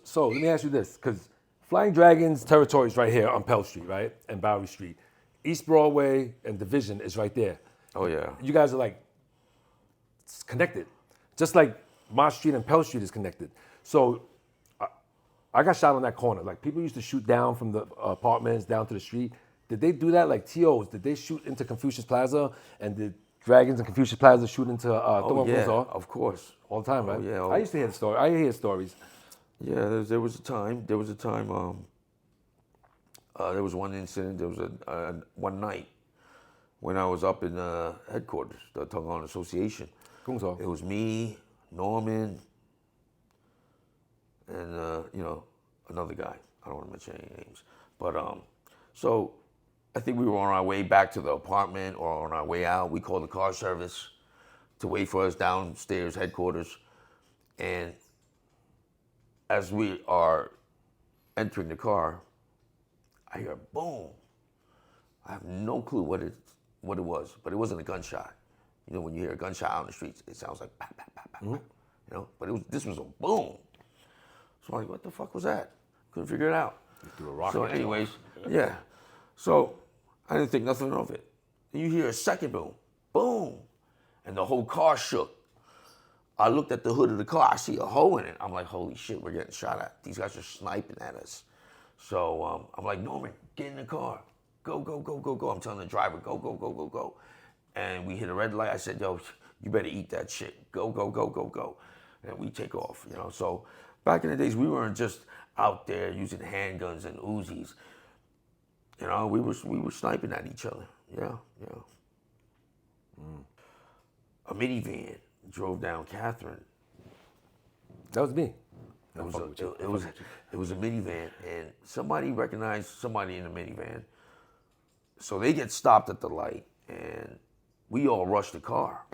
So let me ask you this, because Flying Dragon's territory is right here on Pell Street, right? And Bowery Street. East Broadway and Division is right there. Oh, yeah. You guys are like connected. Just like Mott Street and Pell Street is connected. So I got shot on that corner. Like people used to shoot down from the apartments down to the street. Did they do that? Like TOs, did they shoot into Confucius Plaza? And did Dragons and Confucius Plaza shoot into Oh, yeah, of course. all the time, right? Oh, yeah. I used to hear the story. I hear stories. Yeah, there was a time. There was one incident. There was one night when I was up in headquarters, the Tung Association. Kungso. It was me, Norman, and another guy. I don't want to mention any names, but so I think we were on our way back to the apartment or on our way out. We called the car service to wait for us downstairs headquarters, and as we are entering the car, I hear boom. I have no clue what it was, but it wasn't a gunshot. You know, when you hear a gunshot out in the streets, it sounds like pop, pop, pop, pop, pop. You know, but this was a boom. So I'm like, what the fuck was that? Couldn't figure it out. So anyways, yeah. So I didn't think nothing of it. And you hear a second boom, boom, and the whole car shook. I looked at the hood of the car. I see a hole in it. I'm like, holy shit, we're getting shot at. These guys are sniping at us. So I'm like, Norman, get in the car. Go, go, go, go, go. I'm telling the driver, go, go, go, go, go. And we hit a red light. I said, yo, you better eat that shit. Go, go, go, go, go. And we take off, you know. So back in the days, we weren't just out there using handguns and Uzis. You know, we were sniping at each other. Yeah, yeah. A minivan drove down Catherine. That was me. It was a minivan, and somebody recognized somebody in the minivan. So they get stopped at the light, and we all rushed the car.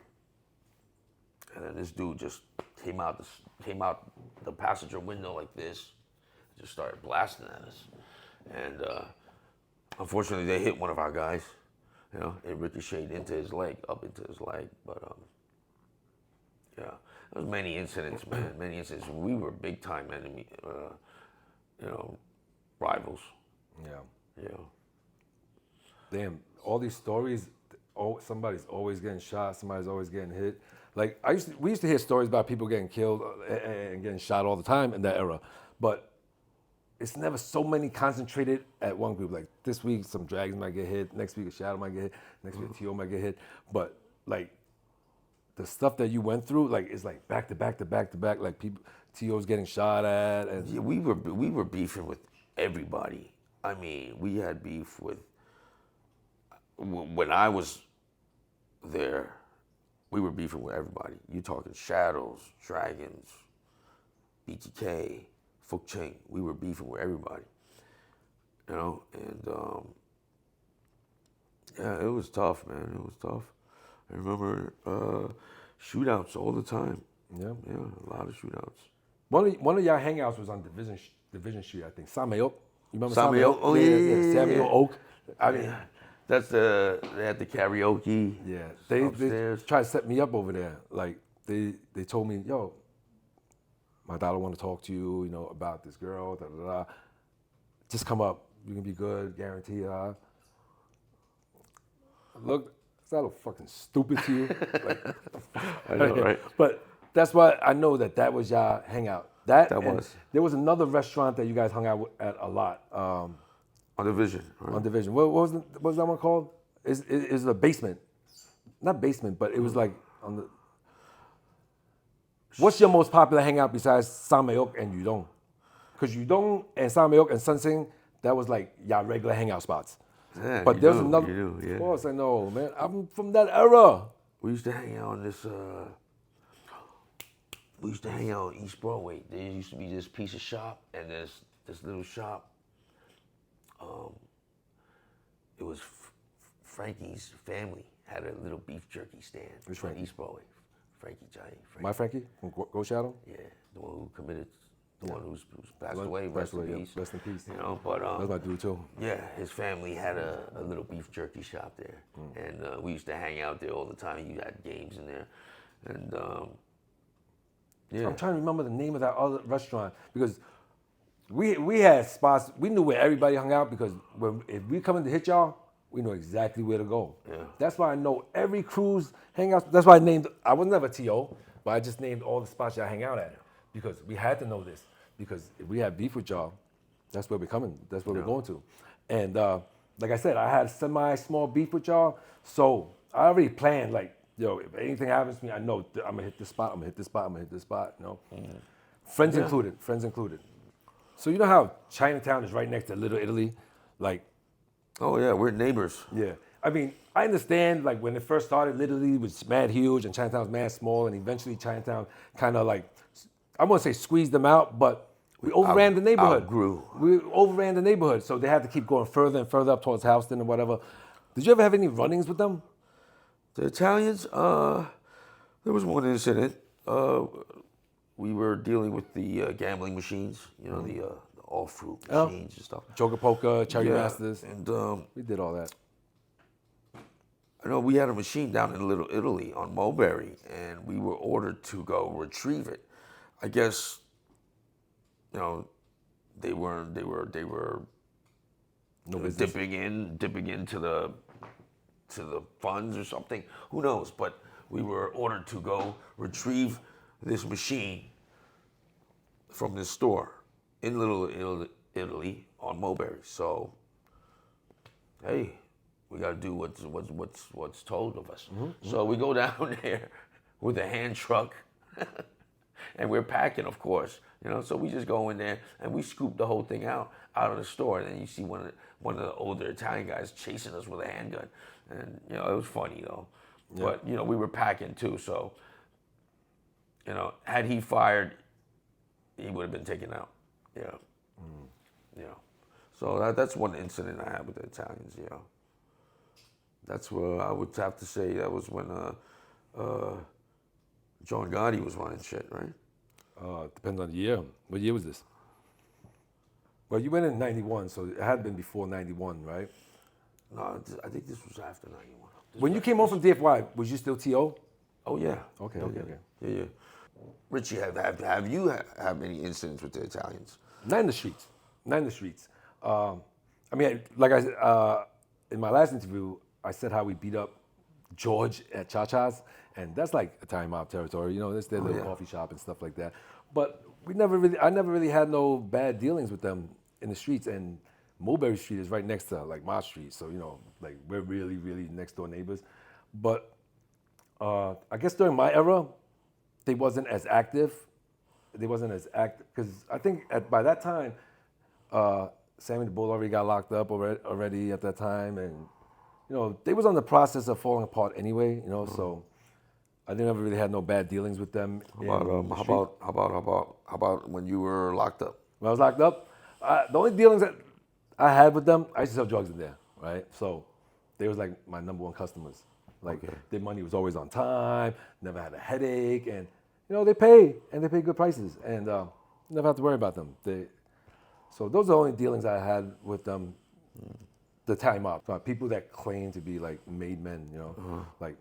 And then this dude just came out the passenger window like this, just started blasting at us. And unfortunately, they hit one of our guys. You know, it ricocheted into his leg, up into his leg. But yeah, there was many incidents, man. Many incidents. We were big time enemy, rivals. Yeah. Yeah. Damn, all these stories, somebody's always getting shot, somebody's always getting hit. Like we used to hear stories about people getting killed and getting shot all the time in that era, but it's never so many concentrated at one group. Like this week, some Dragons might get hit. Next week, a Shadow might get hit. Next week, a T.O. might get hit. But like the stuff that you went through, like is like back to back to back to back. Like people, T.O.'s getting shot at, and yeah, we were beefing with everybody. I mean, we had beef with. When I was there, we were beefing with everybody. You talking Shadows, Dragons, BTK, Fook Cheng. We were beefing with everybody. You know, and yeah, it was tough, man. It was tough. I remember shootouts all the time. yeah. A lot of shootouts. One of y'all hangouts was on Division Street, I think. Samuel. You remember Samuel? Oh yeah. Samuel Oak. I mean. That's they had the karaoke. Yeah, they upstairs. tried to set me up over there. Like they told me, yo, my daughter want to talk to you, you know, about this girl. Da da da. Just come up. You can be good, guarantee. Look, is that a little fucking stupid to you? Like, I know, right? But that's why I know that was y'all hangout. That was. There was another restaurant that you guys hung out at a lot. On Division. Right? On Division. What was that one called? Is the basement? Not basement, but it was like on the. What's your most popular hangout besides Samayok and Yudong? Because Yudong and Samayok and Sunsing, that was like y'all regular hangout spots. Yeah, but there's another. Yeah. Of course I know, man. I'm from that era. We used to hang out on this. We used to hang out on East Broadway. There used to be this piece of shop and this little shop. It was Frankie's family had a little beef jerky stand on East Broadway. Frankie Johnny. My Frankie from Go Shadow? Yeah, the one who committed, one who's passed away. Rest in peace. Rest in peace. You know, but that's my dude too. Yeah, his family had a little beef jerky shop there, and we used to hang out there all the time. You had games in there, and yeah. I'm trying to remember the name of that other restaurant because we had spots. We knew where everybody hung out because if we come in to hit y'all, we know exactly where to go. Yeah. That's why I know every cruise hangout. That's why I named. I was never TO, but I just named all the spots y'all hang out at because we had to know this. Because if we have beef with y'all, that's where we're coming. That's where we're going to. And like I said, I had semi-small beef with y'all, so I already planned. Like, yo, if anything happens to me, I know I'm gonna hit this spot. I'm gonna hit this spot. I'm gonna hit this spot. You know, friends included. Friends included. So you know how Chinatown is right next to Little Italy, like. Oh yeah, we're neighbors. Yeah. I mean, I understand, like, when it first started, Little Italy was mad huge and Chinatown was mad small, and eventually Chinatown kind of, like, I won't say squeezed them out, but we overran the neighborhood. Outgrew. We overran the neighborhood, so they had to keep going further and further up towards Houston and whatever. Did you ever have any run-ins with them? The Italians, there was one incident. We were dealing with the gambling machines, you know, the all-fruit machines and stuff. Joker Poker, Cherry Masters. And We did all that. I know we had a machine down in Little Italy on Mulberry, and we were ordered to go retrieve it. I guess, you know, they were No business. dipping into the funds or something. Who knows? But we were ordered to go retrieve this machine from this store in Little Italy on Mulberry. So, hey, we got to do what's told of us. So we go down there with a hand truck, and we're packing, of course. You know, so we just go in there and we scoop the whole thing out of the store, and then you see one of the older Italian guys chasing us with a handgun, and you know it was funny though. Yeah. But you know we were packing too, so you know had he fired, he would have been taken out. Yeah, yeah. So that's one incident I had with the Italians. Yeah, that's where I would have to say that was when John Gotti was running shit, right? Depends on the year. What year was this? Well, you went in 91, so it had been before 91, right? No, I think this was after 91. When you came home from DFY, was you still TO? Oh, yeah. Okay. Yeah. Richie, have you had any incidents with the Italians? Not in the streets. I mean, like I said, in my last interview, I said how we beat up George at Cha-Cha's, and that's like Italian mob territory. You know, it's their little coffee shop and stuff like that. But I never really had no bad dealings with them in the streets. And Mulberry Street is right next to like my street, so you know, like we're really, really next door neighbors. But I guess during my era, they wasn't as active. Because I think by that time, Sammy the Bull already got locked up already at that time, and you know they was on the process of falling apart anyway. You know, so I never really had no bad dealings with them. How about when you were locked up? When I was locked up, the only dealings that I had with them, I used to sell drugs in there, right? So they was like my number one customers. Like their money was always on time, never had a headache, and you know they pay good prices, and never have to worry about them. So those are the only dealings I had with them. The Italian mob, people that claim to be like made men, you know, like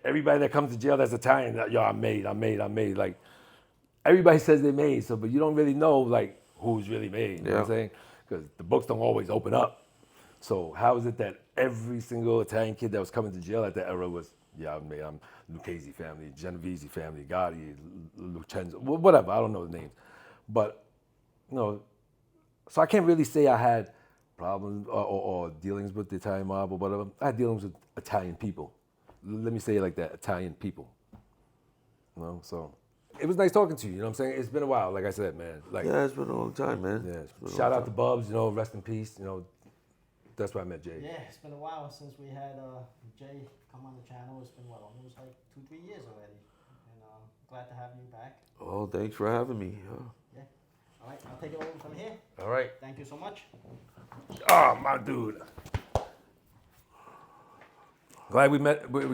everybody that comes to jail that's Italian, yo, I'm made. Like everybody says they're made, but you don't really know like who's really made. You know what I'm saying? Because the books don't always open up. So how is it that every single Italian kid that was coming to jail at that era was, yeah, I'm made. I'm Lucchese family, Genovese family, Gotti, Lucenzo, whatever. I don't know the names, but you know. So I can't really say I had problems or dealings with the Italian mob or whatever. I had dealings with Italian people. Let me say it like that, Italian people. You know, so it was nice talking to you. You know what I'm saying? It's been a while, like I said, man. Like, yeah, it's been a long time, man. Yeah. Shout out to Bubs, you know, rest in peace. You know, that's where I met Jay. Yeah, it's been a while since we had Jay come on the channel. It's been almost like 2-3 years already. And glad to have you back. Oh, thanks for having me. Yeah. All right, I'll take it over from here. All right. Thank you so much. Oh, my dude. Glad we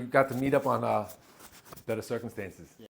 got to meet up on better circumstances. Yeah.